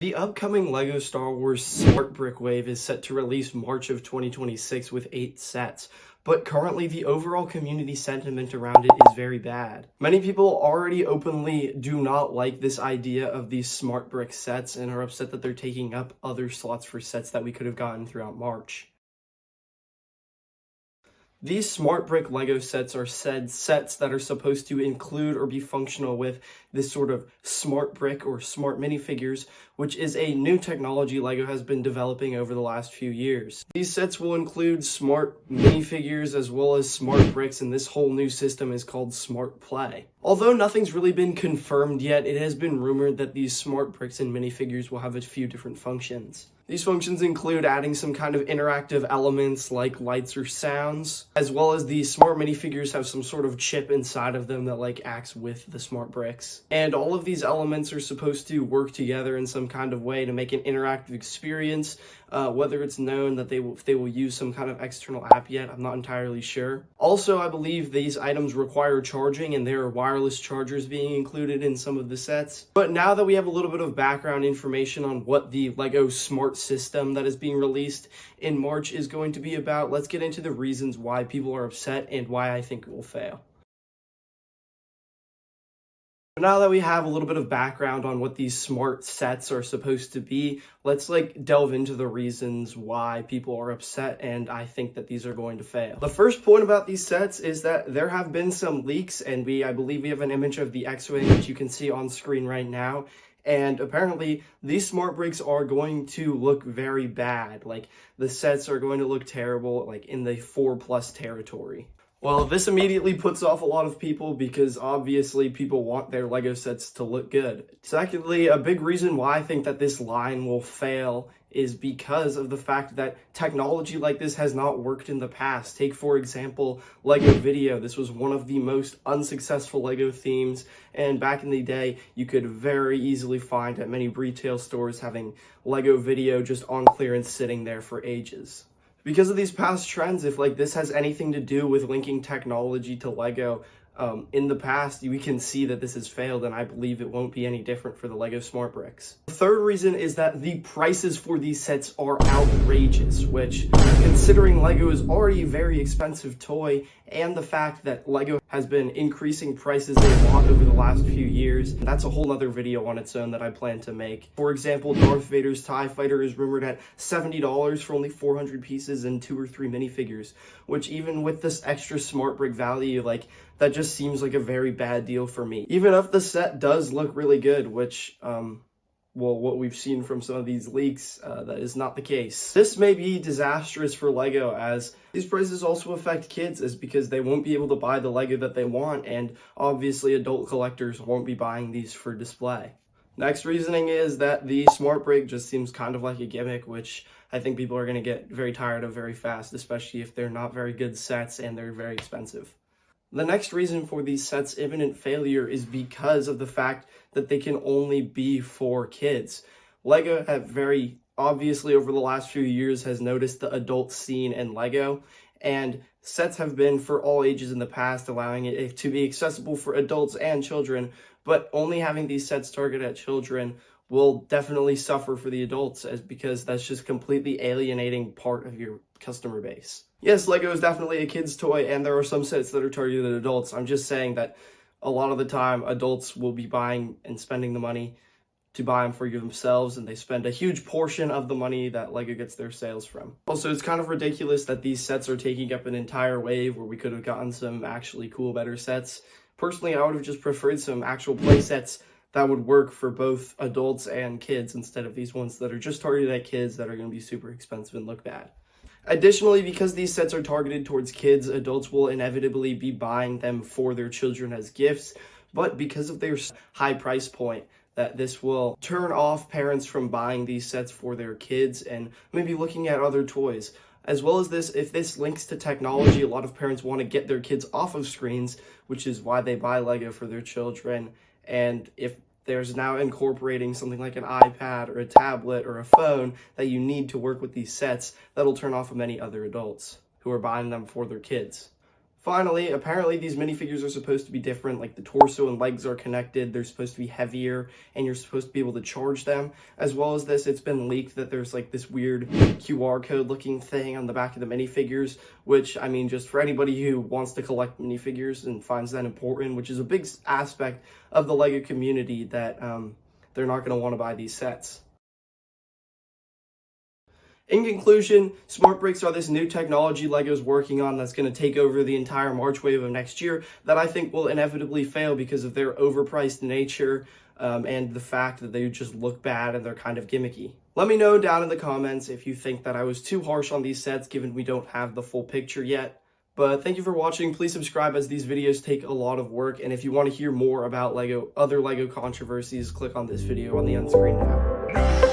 The upcoming LEGO Star Wars Smart Brick Wave is set to release March of 2026 with 8 sets, but currently the overall community sentiment around it is very bad. Many people already openly do not like this idea of these Smart Brick sets and are upset that they're taking up other slots for sets that we could have gotten throughout March. These Smart Brick LEGO sets are said sets that are supposed to include or be functional with this sort of Smart Brick or Smart Minifigures, which is a new technology LEGO has been developing over the last few years. These sets will include Smart Minifigures as well as Smart Bricks, and this whole new system is called Smart Play. Although nothing's really been confirmed yet, it has been rumored that these Smart Bricks and Minifigures will have a few different functions. These functions include adding some kind of interactive elements like lights or sounds, as well as these Smart Minifigures have some sort of chip inside of them that acts with the Smart Bricks. And all of these elements are supposed to work together in some kind of way to make an interactive experience, whether it's known that if they will use some kind of external app yet, I'm not entirely sure. Also, I believe these items require charging, and there are wireless chargers being included in some of the sets. But now that we have a little bit of background information on what the LEGO Smart system that is being released in March is going to be about, let's get into the reasons why people are upset and why I think it will fail. Now that we have a little bit of background on what these smart sets are supposed to be, let's delve into the reasons why people are upset and I think that these are going to fail. The first point about these sets is that there have been some leaks, and I believe we have an image of the X-Wing which you can see on screen right now. And apparently, these Smart Bricks are going to look very bad. The sets are going to look terrible, in the 4+ territory. Well, this immediately puts off a lot of people because obviously people want their LEGO sets to look good. Secondly, a big reason why I think that this line will fail is because of the fact that technology like this has not worked in the past. Take, for example, LEGO Video. This was one of the most unsuccessful LEGO themes, and back in the day, you could very easily find at many retail stores having LEGO Video just on clearance sitting there for ages. Because of these past trends, if this has anything to do with linking technology to LEGO, in the past, we can see that this has failed, and I believe it won't be any different for the LEGO Smart Bricks. The third reason is that the prices for these sets are outrageous, which, considering LEGO is already a very expensive toy, and the fact that LEGO has been increasing prices a lot over the last few years, that's a whole other video on its own that I plan to make. For example, Darth Vader's TIE Fighter is rumored at $70 for only 400 pieces and 2 or 3 minifigures, which even with this extra Smart Brick value, that just seems like a very bad deal for me. Even if the set does look really good, which, what we've seen from some of these leaks, that is not the case. This may be disastrous for LEGO, as these prices also affect kids, because they won't be able to buy the LEGO that they want, and obviously adult collectors won't be buying these for display. Next reasoning is that the Smart Brick just seems kind of like a gimmick, which I think people are going to get very tired of very fast, especially if they're not very good sets and they're very expensive. The next reason for these sets' imminent failure is because of the fact that they can only be for kids. LEGO have very obviously over the last few years has noticed the adult scene in LEGO, and sets have been for all ages in the past, allowing it to be accessible for adults and children, but only having these sets targeted at children will definitely suffer for the adults, because that's just completely alienating part of your customer base. Yes, LEGO is definitely a kid's toy, and there are some sets that are targeted at adults. I'm just saying that a lot of the time, adults will be buying and spending the money to buy them for themselves, and they spend a huge portion of the money that LEGO gets their sales from. Also, it's kind of ridiculous that these sets are taking up an entire wave where we could have gotten some actually cool, better sets. Personally, I would have just preferred some actual play sets that would work for both adults and kids instead of these ones that are just targeted at kids that are going to be super expensive and look bad. Additionally, because these sets are targeted towards kids, adults will inevitably be buying them for their children as gifts, but because of their high price point, that this will turn off parents from buying these sets for their kids and maybe looking at other toys. As well as this, if this links to technology, a lot of parents want to get their kids off of screens, which is why they buy LEGO for their children. And if there's now incorporating something like an iPad or a tablet or a phone that you need to work with these sets, that'll turn off many other adults who are buying them for their kids. Finally, apparently these minifigures are supposed to be different, like the torso and legs are connected, they're supposed to be heavier, and you're supposed to be able to charge them. As well as this, it's been leaked that there's like this weird QR code looking thing on the back of the minifigures, which, I mean, just for anybody who wants to collect minifigures and finds that important, which is a big aspect of the LEGO community, that they're not going to want to buy these sets. In conclusion, Smart Bricks are this new technology LEGO's working on that's going to take over the entire March wave of next year that I think will inevitably fail because of their overpriced nature and the fact that they just look bad and they're kind of gimmicky. Let me know down in the comments if you think that I was too harsh on these sets given we don't have the full picture yet. But thank you for watching. Please subscribe as these videos take a lot of work. And if you want to hear more about other LEGO controversies, click on this video on the end screen now.